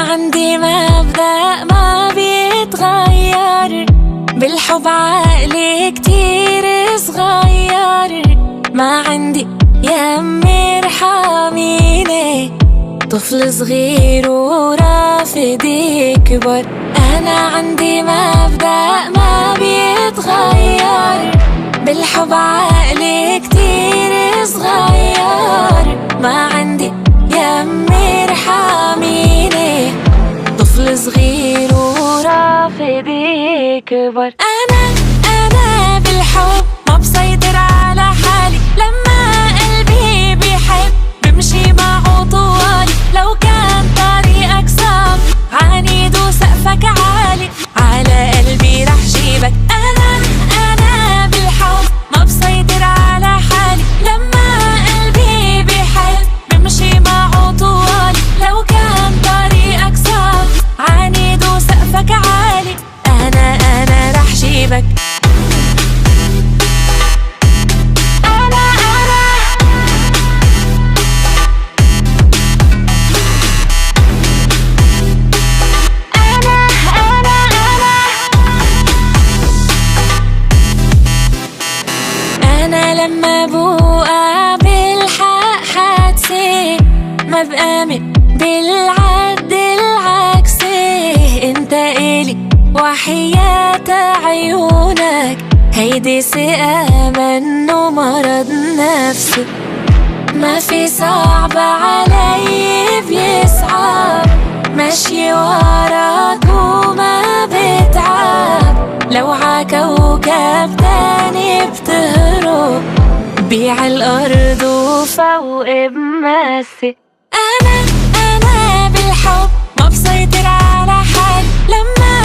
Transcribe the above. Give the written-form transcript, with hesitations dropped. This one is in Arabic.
عندي مبدأ ما بيتغير، بالحب عقلي كتير صغير. ما عندي يمي ارحميني، طفل صغير ورافض يكبر. أنا عندي مبدأ ما بيتغير، بالحب عقلي كتير صغير. ما عندي يمي ارحميني، طفل صغير ورافض يكبر. أنا بالحب ما بسيطر على حالي، لما قلبي بيحب بمشي معه طوالي. لو كان طريقك صعب عنيد وسقفك عالي، على قلبي رح جيبك. أنا بالحب ما بسيطر على حالي، لما قلبي بيحب بمشي معه طوالي. لو كان طريقك صعب عنيد وسقفك عالي، أنا رح جيبك. أنا لما بوقع بالحق حادثة، ما بآمن بالعد العكسي. انت إلي وحياة عيونك، هيدي ثقة منه مرض نفسي. ما في صعب علي بيصعب، ماشي وراك وما بتعب. لو عكوكب تاني بتهرب، بيع الأرض وفوق بمسي. أنا بالحب ما بسيطر على حالي، لما